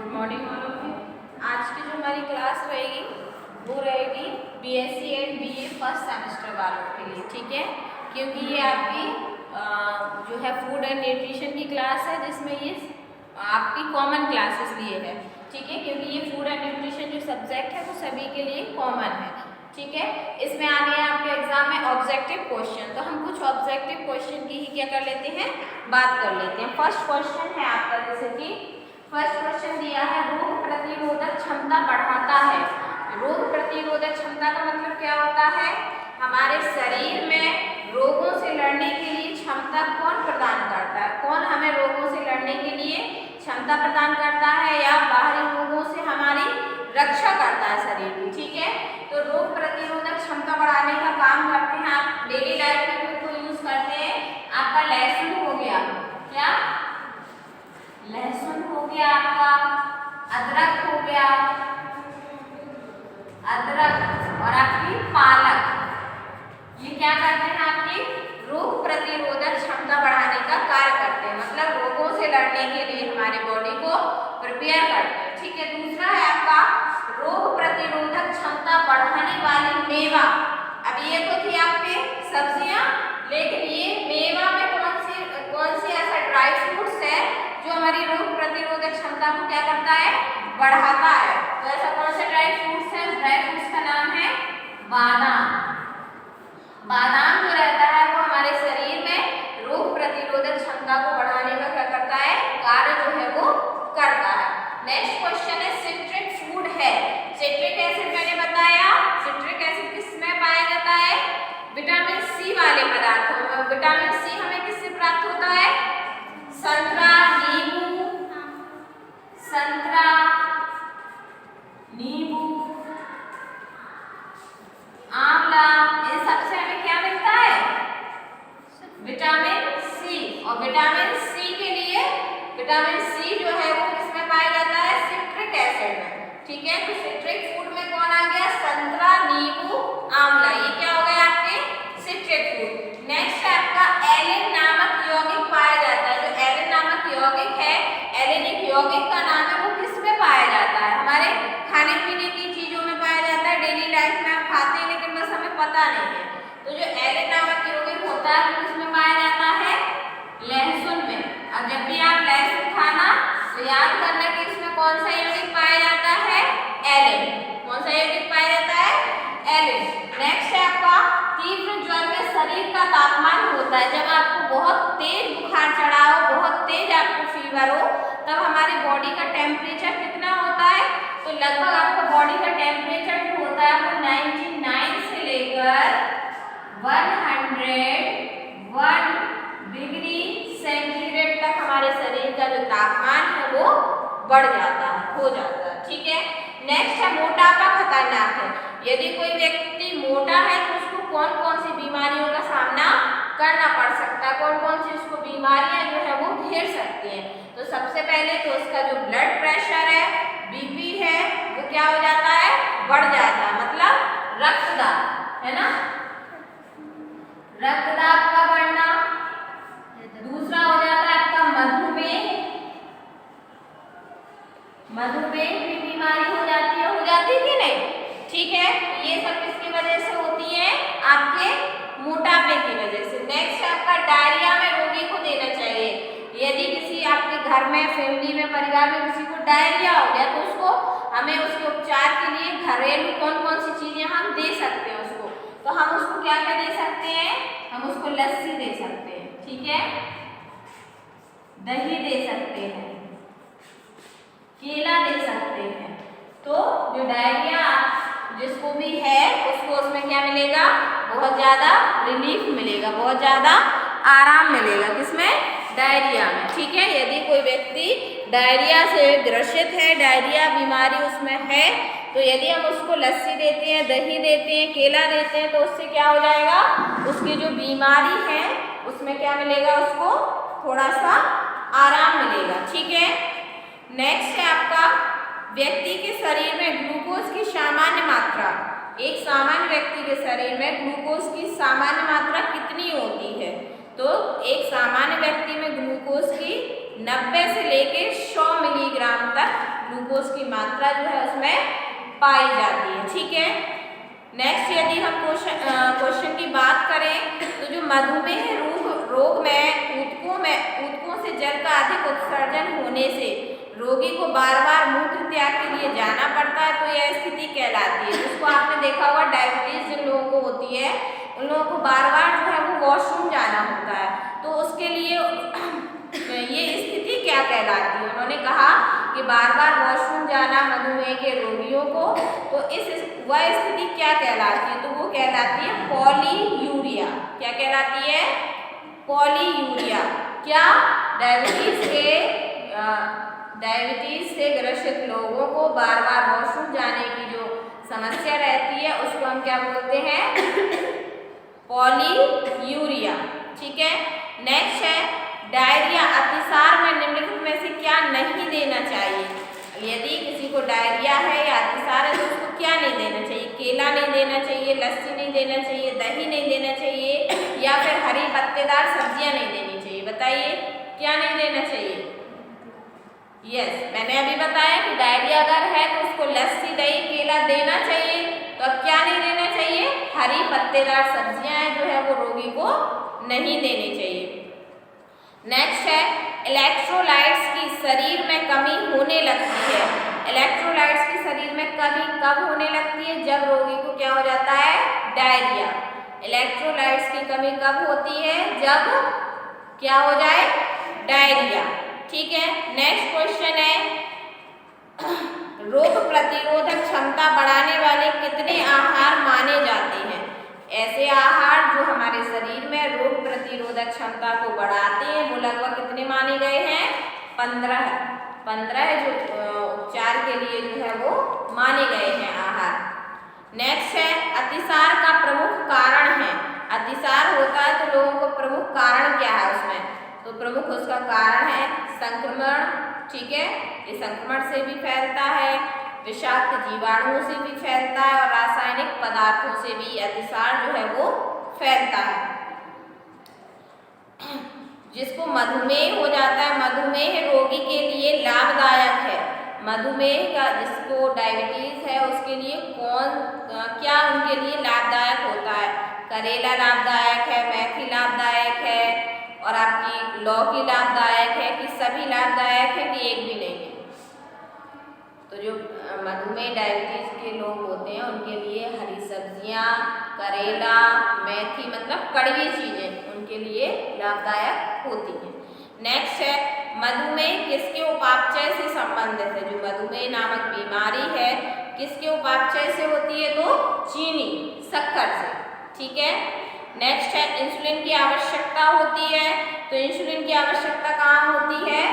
Good morning all of you. आज की जो हमारी क्लास रहेगी वो रहेगी BSc and BA first semester वालों के लिए, ठीक है। क्योंकि ये आपकी जो है फूड एंड न्यूट्रिशन की क्लास है, जिसमें ये आपकी कॉमन क्लासेस लिए है, ठीक है। क्योंकि ये फूड एंड न्यूट्रिशन जो सब्जेक्ट है वो सभी के लिए कॉमन है, ठीक है। इसमें आ गए आपके एग्जाम में ऑब्जेक्टिव क्वेश्चन, तो हम कुछ ऑब्जेक्टिव क्वेश्चन की ही क्या कर लेते हैं, बात कर लेते हैं। फर्स्ट क्वेश्चन है आपका, जैसे कि फर्स्ट क्वेश्चन दिया है, रोग प्रतिरोधक क्षमता बढ़ाता है। रोग प्रतिरोधक क्षमता का मतलब क्या होता है, हमारे शरीर में रोगों से लड़ने के लिए क्षमता कौन प्रदान करता है, कौन हमें रोगों से लड़ने के लिए क्षमता प्रदान करता है या बाहरी रोगों से हमारी रक्षा करता है शरीर की, ठीक है। तो रोग प्रतिरोधक क्षमता बढ़ाने का काम करते हैं आप डेली लाइफ में भी इसको यूज करते हैं। आपका लहसुन हो गया, क्या लहसुन हो गया, आपका अदरक हो गया, अदरक और आपकी पालक, ये क्या करते हैं, आपकी रोग प्रतिरोधक क्षमता बढ़ाने का कार्य करते हैं, मतलब रोगों से लड़ने के लिए हमारे बॉडी को प्रिपेयर करते हैं, ठीक है। दूसरा है आपका रोग प्रतिरोधक क्षमता बढ़ाने वाली मेवा। अब ये तो थी आपके सब्जियां, लेकिन ये मेवा में कौन सी ऐसा ड्राई फ्रूट्स है जो हमारी रोग प्रतिरोधक क्षमता को क्या करता है, बढ़ाता है। तो ऐसा कौन सा ड्राई फ्रूट्स है, ड्राई फ्रूट्स का नाम है बादाम। बादाम जो रहता है वो हमारे शरीर में रोग प्रतिरोधक क्षमता को बढ़ाने का क्या करता है, कार्य जो है वो करता है। नेक्स्ट क्वेश्चन है सिट्रिक फूड है। सिट्रिक एसिड मैंने बताया, सिट्रिक एसिड किसमें पाया जाता है, विटामिन सी वाले पदार्थों में। विटामिन सी हमें किससे प्राप्त होता है, संतरा, नींबू, संतरा, नींबू, आंवला, इन सबसे हमें क्या मिलता है, विटामिन सी। और विटामिन सी के लिए विटामिन सी जो है वो किसमें पाया जाता है, सिट्रिक एसिड में, ठीक है। तो सिट्रिक फूड में कौन आ गया, संतरा, नींबू, आंवला, ये क्या हो गया आपके सिट्रिक फूड। नेक्स्ट है आपका एलिन नामक यौगिक पाया जाता है। जो एलिन नामक यौगिक है, एलिनिक यौगिक का नाम है, वो किसमें पाया जाता है, हमारे खाने पीने की चीजों में पाया जाता है। डेली लाइफ में आप खाते हैं लेकिन बस हमें पता नहीं है। तो जो एलिन नामक यौगिक होता है वो किसमें पाया जाता है, लहसुन में। अब जब भी आप लहसुन खाना तो याद करना कि इसमें कौन सा यौगिक पाया जाता है, एलिन। कौन सा यौगिक पाया जाता है, एलिन। नेक्स्ट है आपका तीव्र ज्वर में शरीर का तापमान होता है। जब आपको बहुत तेज बुखार चढ़ा हो, बहुत तेज आपको फीवर हो, तब हमारी बॉडी का टेम्परेचर कितना होता है, तो लगभग आपका बॉडी का टेम्परेचर जो होता है वो 99 से लेकर 101 डिग्री सेंटीग्रेड तक हमारे शरीर का जो तापमान है वो बढ़ जाता है, हो जाता है, ठीक है। नेक्स्ट है मोटापा खतरनाक है। यदि कोई व्यक्ति मोटा है तो उसको कौन कौन सी बीमारियों का सामना करना पड़ सकता है, कौन कौन सी उसको बीमारियां जो है वो घेर सकती हैं। तो सबसे पहले तो उसका जो ब्लड प्रेशर है, बीपी है, वो क्या हो जाता है, बढ़ जाता है, मतलब रक्तदाब, है ना, रक्तदाब का बढ़ना। दूसरा हो जाता है आपका मधुमेह, मधुमेह भी बीमारी हो जाती है, कि नहीं, ठीक है। ये सब किसकी वजह से होती है, आपके मोटापे की वजह से। नेक्स्ट आपका डायरिया में रोगी को देना चाहिए। यदि किसी आपके घर में, फैमिली में, परिवार में किसी को डायरिया हो गया तो उसको हमें उसके उपचार के लिए घरेलू कौन कौन सी चीजें हम दे सकते हैं उसको, तो हम उसको क्या क्या दे सकते हैं, हम उसको लस्सी दे सकते हैं, ठीक है, दही दे सकते हैं, केला दे सकते हैं। तो जो डायरिया जिसको भी है उसको उसमें क्या मिलेगा, बहुत ज़्यादा रिलीफ मिलेगा, बहुत ज़्यादा आराम मिलेगा, किसमें, डायरिया में, ठीक है। यदि कोई व्यक्ति डायरिया से ग्रसित है, डायरिया बीमारी उसमें है, तो यदि हम उसको लस्सी देते हैं, दही देते हैं, केला देते हैं, तो उससे क्या हो जाएगा, उसकी जो बीमारी है उसमें क्या मिलेगा, उसको थोड़ा सा आराम मिलेगा, ठीक है। नेक्स्ट है आपका व्यक्ति के शरीर में ग्लूकोज की सामान्य मात्रा। एक सामान्य व्यक्ति के शरीर में ग्लूकोज की सामान्य मात्रा कितनी होती है, तो एक सामान्य व्यक्ति में ग्लूकोज की 90 से लेकर 100 मिलीग्राम तक ग्लूकोज की मात्रा जो है उसमें पाई जाती है। ठीक है, नेक्स्ट यदि हम क्वेश्चन की बात करें तो जो मधुमेह रोग में ऊतकों से जल का अधिक उत्सर्जन होने से रोगी को बार बार मूत्र त्याग के लिए जाना पड़ता है, तो यह स्थिति कहलाती है। जिसको आपने देखा होगा डायबिटीज जिन लोगों को होती है उन लोगों को बार बार जो है वो वॉशरूम जाना होता है, तो उसके लिए ये स्थिति क्या कहलाती है? उन्होंने कहा कि बार बार वॉशरूम जाना मधुमेह के रोगियों को, तो वह स्थिति क्या कहलाती है? तो वो कहलाती है पॉलीयूरिया। क्या कहलाती है? पॉलीयूरिया। क्या? डायबिटीज से ग्रसित लोगों को बार बार वॉशरूम जाने की जो समस्या रहती है उसको हम क्या बोलते हैं? पॉलीयूरिया। ठीक है, नेक्स्ट है डायरिया। अतिसार में निम्नलिखित में से क्या नहीं देना चाहिए? यदि किसी को डायरिया है या अतिसार है तो उसको क्या नहीं देना चाहिए? केला नहीं देना चाहिए, लस्सी नहीं देना चाहिए, दही नहीं देना चाहिए, या फिर हरी पत्तेदार सब्जियां नहीं देनी चाहिए? बताइए क्या नहीं देना चाहिए? यस, मैंने अभी बताया कि डायरिया अगर है तो उसको लस्सी, दही, केला देना चाहिए। तो अब क्या नहीं देना चाहिए? हरी पत्तेदार सब्जियां जो है वो रोगी को नहीं देनी चाहिए। नेक्स्ट है इलेक्ट्रोलाइट्स की शरीर में कमी होने लगती है। इलेक्ट्रोलाइट्स की शरीर में कमी कब होने लगती है? जब रोगी को क्या हो जाता है? डायरिया। इलेक्ट्रोलाइट्स की कमी कब होती है? जब क्या हो जाए? डायरिया। ठीक है, नेक्स्ट क्वेश्चन है रोग प्रतिरोधक क्षमता बढ़ाने वाले कितने आहार माने जाते हैं? ऐसे आहार जो हमारे शरीर में रोग प्रतिरोधक क्षमता को बढ़ाते हैं वो लगभग कितने माने गए हैं? 15 जो उपचार के लिए जो है वो माने गए हैं आहार। नेक्स्ट है अतिसार का प्रमुख कारण है। अतिसार होता है तो लोगों को प्रमुख कारण क्या है उसमें? तो प्रमुख उसका कारण है संक्रमण। ठीक है, ये संक्रमण से भी फैलता है, विषाक्त जीवाणुओं से भी फैलता है और रासायनिक पदार्थों से भी अतिसार जो है वो फैलता है। जिसको मधुमेह हो जाता है, मधुमेह रोगी के लिए लाभदायक है। मधुमेह का जिसको डायबिटीज है उसके लिए क्या उनके लिए लाभदायक होता है? करेला लाभदायक है, मेथी लाभदायक है और आपकी लौकी लाभदायक है, कि सभी लाभदायक है कि एक भी नहीं है? तो जो मधुमेह डायबिटीज के लोग होते हैं उनके लिए हरी सब्जियां, करेला, मेथी मतलब कड़वी चीजें उनके लिए लाभदायक होती हैं। नेक्स्ट है मधुमेह किसके उपापचय से संबंधित है? जो मधुमेह नामक बीमारी है किसके उपापचय से होती है? तो चीनी, शक्कर से। ठीक है, नेक्स्ट है इंसुलिन की आवश्यकता होती है। तो इंसुलिन की आवश्यकता कहाँ होती है?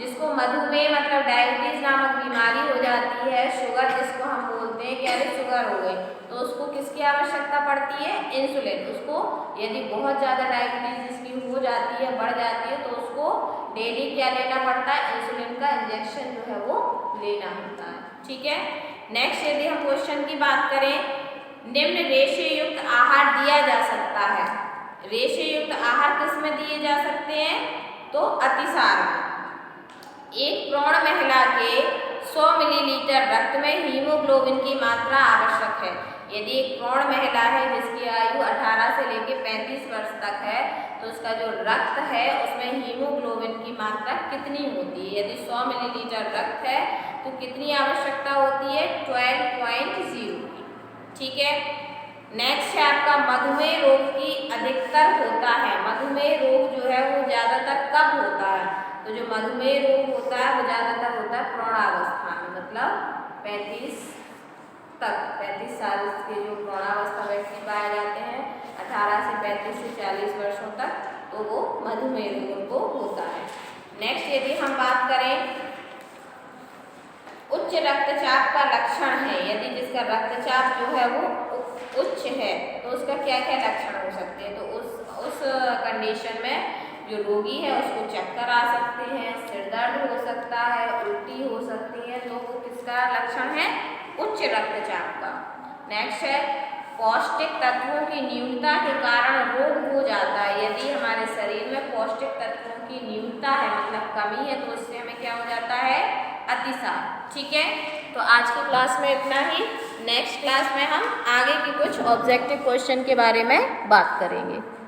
जिसको मधुमेह मतलब डायबिटीज नामक बीमारी हो जाती है, शुगर जिसको हम बोलते हैं कि अरे शुगर हो गई, तो उसको किसकी आवश्यकता पड़ती है? इंसुलिन। उसको यदि बहुत ज़्यादा डायबिटीज जिसकी हो जाती है, बढ़ जाती है, तो उसको डेली क्या लेना पड़ता है? इंसुलिन का इंजेक्शन जो है वो लेना होता है। ठीक है, नेक्स्ट यदि हम क्वेश्चन की बात करें, निम्न रेशे युक्त आहार दिया जा सकता है। रेशे युक्त आहार किस में दिए जा सकते हैं? तो अतिसार में। एक प्रौढ़ महिला के 100 मिलीलीटर रक्त में हीमोग्लोबिन की मात्रा आवश्यक है। यदि एक प्रौढ़ महिला है जिसकी आयु 18 से लेकर 35 वर्ष तक है तो उसका जो रक्त है उसमें हीमोग्लोबिन की मात्रा कितनी होती है? यदि 100 मिलीलीटर रक्त है तो कितनी आवश्यकता होती है? 12.0 की। ठीक है, नेक्स्ट है आपका मधुमेह रोग की अधिकतर होता है। मधुमेह रोग जो है वो ज़्यादातर कब होता है? तो जो मधुमेह रोग होता है वो ज़्यादातर होता है प्रौढ़ावस्था में, मतलब 35 साल के जो प्रौढ़ावस्था व्यक्ति पाए जाते हैं, 18 से 35 से 40 वर्षों तक, तो वो मधुमेह रोग उनको होता है। नेक्स्ट यदि हम बात करें उच्च रक्तचाप का लक्षण है, यदि जिसका रक्तचाप जो है वो उच्च है तो उसका क्या क्या लक्षण हो सकते हैं? तो उस कंडीशन में जो रोगी है उसको चक्कर आ सकते हैं, सिर दर्द हो सकता है, उल्टी हो सकती है, तो वो किसका लक्षण है? उच्च रक्तचाप का। नेक्स्ट है पौष्टिक तत्वों की न्यूनता के कारण रोग हो जाता है। यदि हमारे शरीर में पौष्टिक तत्वों की न्यूनता है मतलब कमी है तो उससे हमें क्या हो जाता है? अतिसार। ठीक है, तो आज की क्लास में इतना ही। नेक्स्ट क्लास में हम आगे की कुछ ऑब्जेक्टिव क्वेश्चन के बारे में बात करेंगे।